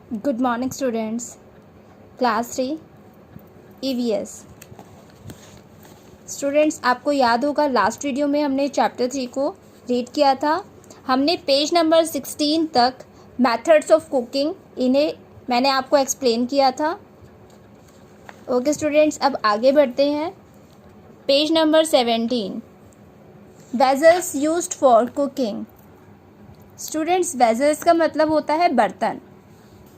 Good morning students. Class 3 EVS। Students, आपको याद होगा लास्ट वीडियो में हमने चैप्टर 3 को रीड किया था। हमने पेज नंबर 16 तक मेथड्स ऑफ कुकिंग इन्हें मैंने आपको एक्सप्लेन किया था। ओके स्टूडेंट्स, अब आगे बढ़ते हैं। Page number 17, vessels used for cooking. Students, vessels का मतलब होता है बर्तन,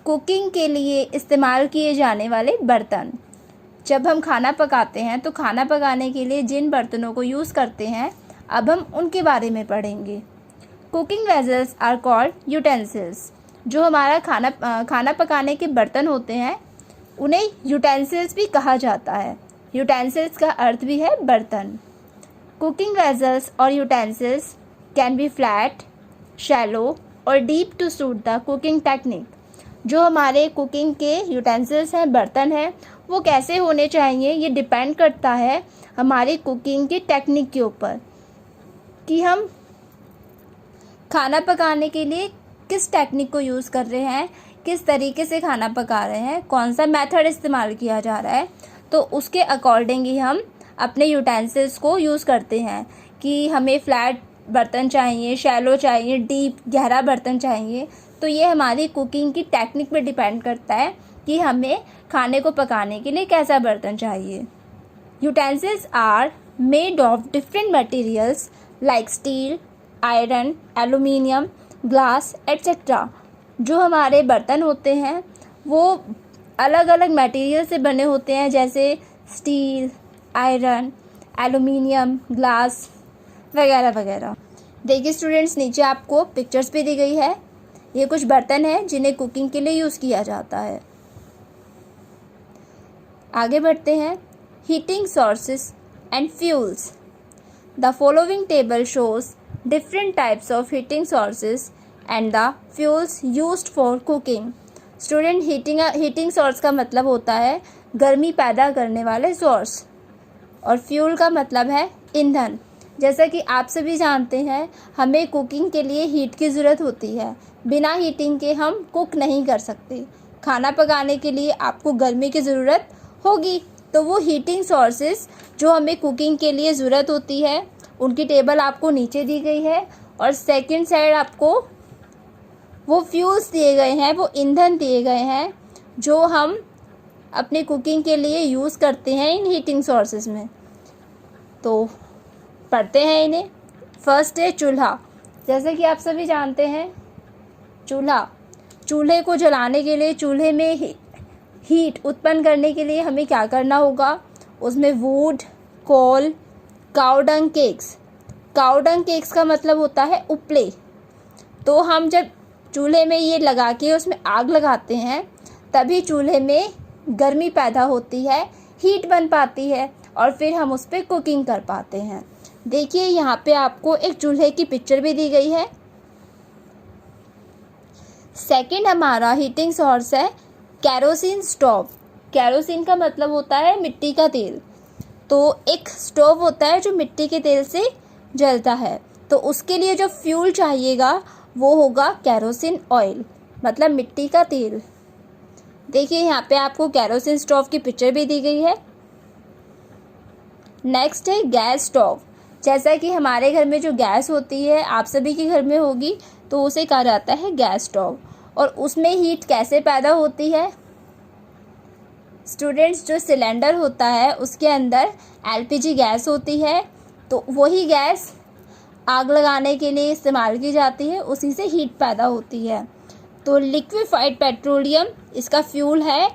कुकिंग के लिए इस्तेमाल किए जाने वाले बर्तन। जब हम खाना पकाते हैं तो खाना पकाने के लिए जिन बर्तनों को यूज़ करते हैं, अब हम उनके बारे में पढ़ेंगे। Cooking vessels are called utensils. जो हमारा खाना पकाने के बर्तन होते हैं उन्हें यूटेंसिल्स भी कहा जाता है। यूटेंसिल्स का अर्थ भी है बर्तन। कुकिंग वेजल्स और utensils can be flat, shallow और deep to suit the cooking technique. जो हमारे कुकिंग के यूटेंसिल्स हैं, बर्तन हैं, वो कैसे होने चाहिए ये डिपेंड करता है हमारी कुकिंग की टेक्निक के ऊपर कि हम खाना पकाने के लिए किस टेक्निक को यूज़ कर रहे हैं, किस तरीके से खाना पका रहे हैं, कौन सा मेथड इस्तेमाल किया जा रहा है। तो उसके अकॉर्डिंग ही हम अपने यूटेंसिल्स को यूज़ करते हैं कि हमें फ्लैट बर्तन चाहिए, शैलो चाहिए, डीप गहरा बर्तन चाहिए। तो ये हमारी कुकिंग की टेक्निक पे डिपेंड करता है कि हमें खाने को पकाने के लिए कैसा बर्तन चाहिए। Utensils are made of different materials like steel, iron, aluminium, glass etcetera. जो हमारे बर्तन होते हैं वो अलग अलग मटेरियल से बने होते हैं, जैसे स्टील, आयरन, एल्यूमिनियम, ग्लास वगैरह वगैरह। देखिए स्टूडेंट्स, नीचे आपको पिक्चर्स भी दी गई है। ये कुछ बर्तन हैं जिन्हें कुकिंग के लिए यूज़ किया जाता है। आगे बढ़ते हैं। Heating sources and fuels. The following table shows different types of heating sources and the fuels used for cooking. Student, heating source का मतलब होता है गर्मी पैदा करने वाले सोर्स, और फ्यूल का मतलब है ईंधन। जैसा कि आप सभी जानते हैं, हमें कुकिंग के लिए हीट की ज़रूरत होती है। बिना हीटिंग के हम कुक नहीं कर सकते। खाना पकाने के लिए आपको गर्मी की ज़रूरत होगी, तो वो हीटिंग सोर्सेस जो हमें कुकिंग के लिए ज़रूरत होती है उनकी टेबल आपको नीचे दी गई है, और सेकंड साइड आपको वो फ्यूल्स दिए गए हैं, वो ईंधन दिए गए हैं जो हम अपने कुकिंग के लिए यूज़ करते हैं इन हीटिंग सोर्सेस में। तो पढ़ते हैं इन्हें। फर्स्ट है चूल्हा। जैसे कि आप सभी जानते हैं, चूल्हे को जलाने के लिए, चूल्हे में हीट उत्पन्न करने के लिए हमें क्या करना होगा, उसमें वुड, कोल, काउडंग केक्स का मतलब होता है उपले। तो हम जब चूल्हे में ये लगा के उसमें आग लगाते हैं तभी चूल्हे में गर्मी पैदा होती है, हीट बन पाती है, और फिर हम उस पर कुकिंग कर पाते हैं। देखिए यहाँ पे आपको एक चूल्हे की पिक्चर भी दी गई है। सेकंड हमारा हीटिंग सोर्स है कैरोसिन स्टोव। कैरोसिन का मतलब होता है मिट्टी का तेल। तो एक स्टोव होता है जो मिट्टी के तेल से जलता है, तो उसके लिए जो फ्यूल चाहिएगा वो होगा कैरोसिन ऑयल, मतलब मिट्टी का तेल। देखिए यहाँ पे आपको कैरोसिन स्टोव की पिक्चर भी दी गई है। नेक्स्ट है गैस स्टोव। जैसा कि हमारे घर में जो गैस होती है, आप सभी के घर में होगी, तो उसे कहा जाता है गैस स्टोव। और उसमें हीट कैसे पैदा होती है स्टूडेंट्स, जो सिलेंडर होता है उसके अंदर LPG गैस होती है, तो वही गैस आग लगाने के लिए इस्तेमाल की जाती है, उसी से हीट पैदा होती है। तो लिक्विफाइड पेट्रोलियम इसका फ्यूल है।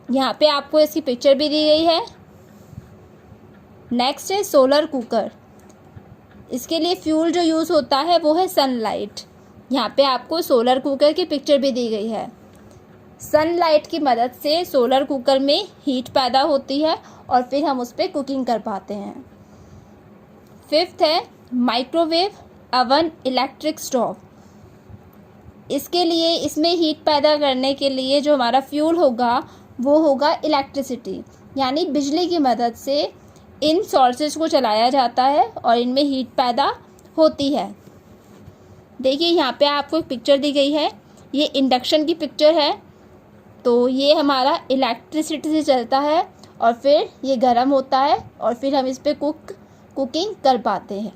यहाँ पे आपको इसकी पिक्चर भी दी गई है। नेक्स्ट है सोलर कुकर। इसके लिए फ्यूल जो यूज़ होता है वो है सनलाइट। यहाँ पे आपको सोलर कुकर की पिक्चर भी दी गई है। सनलाइट की मदद से सोलर कुकर में हीट पैदा होती है और फिर हम उस पर कुकिंग कर पाते हैं। फिफ्थ है माइक्रोवेव अवन इलेक्ट्रिक स्टोव। इसके लिए, इसमें हीट पैदा करने के लिए जो हमारा फ्यूल होगा वो होगा इलेक्ट्रिसिटी, यानी बिजली की मदद से इन सोर्सेज को चलाया जाता है और इनमें हीट पैदा होती है। देखिए यहाँ पे आपको एक पिक्चर दी गई है। ये इंडक्शन की पिक्चर है। तो ये हमारा इलेक्ट्रिसिटी से चलता है और फिर ये गर्म होता है और फिर हम इस पर कुकिंग कर पाते हैं।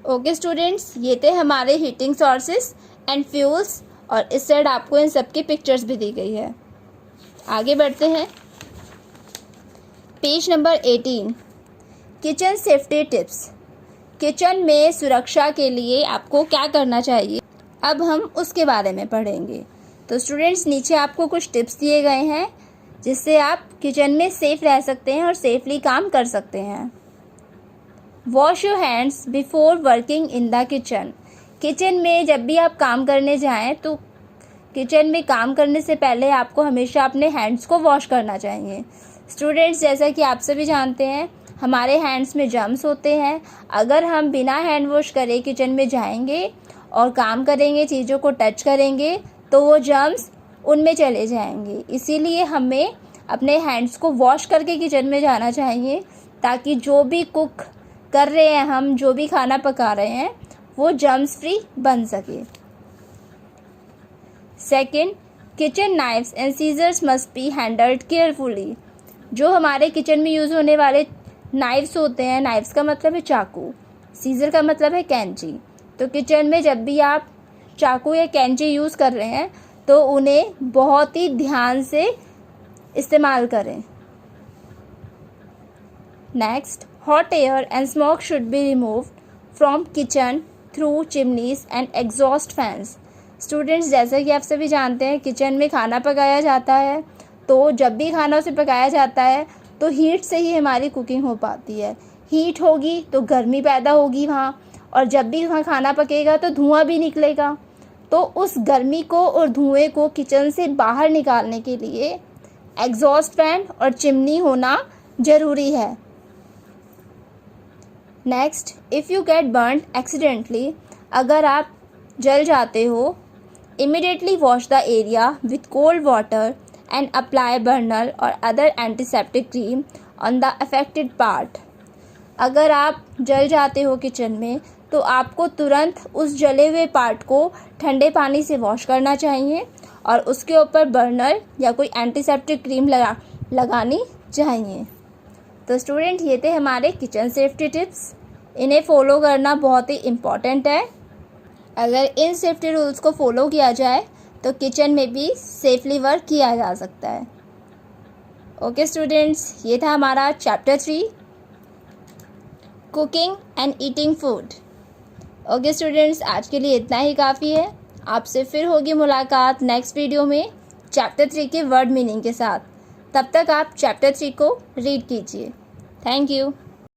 ओके स्टूडेंट्स, ये थे हमारे हीटिंग सोर्सेस एंड फ्यूल्स और इस साइड आपको इन सब की पिक्चर्स भी दी गई है। आगे बढ़ते हैं। Page number 18, kitchen safety tips. Kitchen में सुरक्षा के लिए आपको क्या करना चाहिए, अब हम उसके बारे में पढ़ेंगे। तो स्टूडेंट्स, नीचे आपको कुछ टिप्स दिए गए हैं जिससे आप किचन में सेफ रह सकते हैं और सेफली काम कर सकते हैं। Wash your hands before working in the kitchen. Kitchen में जब भी आप काम करने जाएं तो किचन में काम करने से पहले आपको हमेशा अपने हैंड्स को वॉश करना चाहिए। स्टूडेंट्स, जैसा कि आप सभी जानते हैं, हमारे हैंड्स में जर्म्स होते हैं। अगर हम बिना हैंड वॉश करे किचन में जाएंगे और काम करेंगे, चीज़ों को टच करेंगे, तो वो जर्म्स उनमें चले जाएंगे। इसीलिए हमें अपने हैंड्स को वॉश करके किचन में जाना चाहिए ताकि जो भी कुक कर रहे हैं, हम जो भी खाना पका रहे हैं, वो जर्म्स फ्री बन सके। Second, kitchen knives and scissors must be handled carefully. जो हमारे किचन में यूज़ होने वाले नाइफ्स होते हैं, नाइफ्स का मतलब है चाकू, सीजर का मतलब है कैंची। तो किचन में जब भी आप चाकू या कैंची यूज़ कर रहे हैं तो उन्हें बहुत ही ध्यान से इस्तेमाल करें। Next, hot air and smoke should be removed from kitchen through chimneys and exhaust fans. Students, जैसा कि आप सभी जानते हैं, किचन में खाना पकाया जाता है, तो जब भी खाना उसे पकाया जाता है तो हीट से ही हमारी कुकिंग हो पाती है। हीट होगी तो गर्मी पैदा होगी वहाँ, और जब भी वहाँ खाना पकेगा तो धुआं भी निकलेगा। तो उस गर्मी को और धुएं को किचन से बाहर निकालने के लिए एग्जॉस्ट फैन और चिमनी होना ज़रूरी है। Next, if you get burned accidentally, अगर आप जल जाते हो, immediately wash the area with cold water and apply burner or other antiseptic cream on the affected part। अगर आप जल जाते हो किचन में तो आपको तुरंत उस जले हुए पार्ट को ठंडे पानी से वॉश करना चाहिए और उसके ऊपर बर्नर या कोई एंटीसेप्टिक क्रीम लगानी चाहिए। तो स्टूडेंट, ये थे हमारे किचन सेफ्टी टिप्स। इन्हें फॉलो करना बहुत ही इम्पॉर्टेंट है। अगर इन सेफ्टी रूल्स को फॉलो किया जाए तो किचन में भी सेफली वर्क किया जा सकता है। ओके स्टूडेंट्स, ये था हमारा chapter 3, cooking and eating food. Okay students, आज के लिए इतना ही काफ़ी है। आपसे फिर होगी मुलाकात नेक्स्ट वीडियो में चैप्टर 3 के वर्ड मीनिंग के साथ। तब तक आप चैप्टर 3 को रीड कीजिए। Thank you.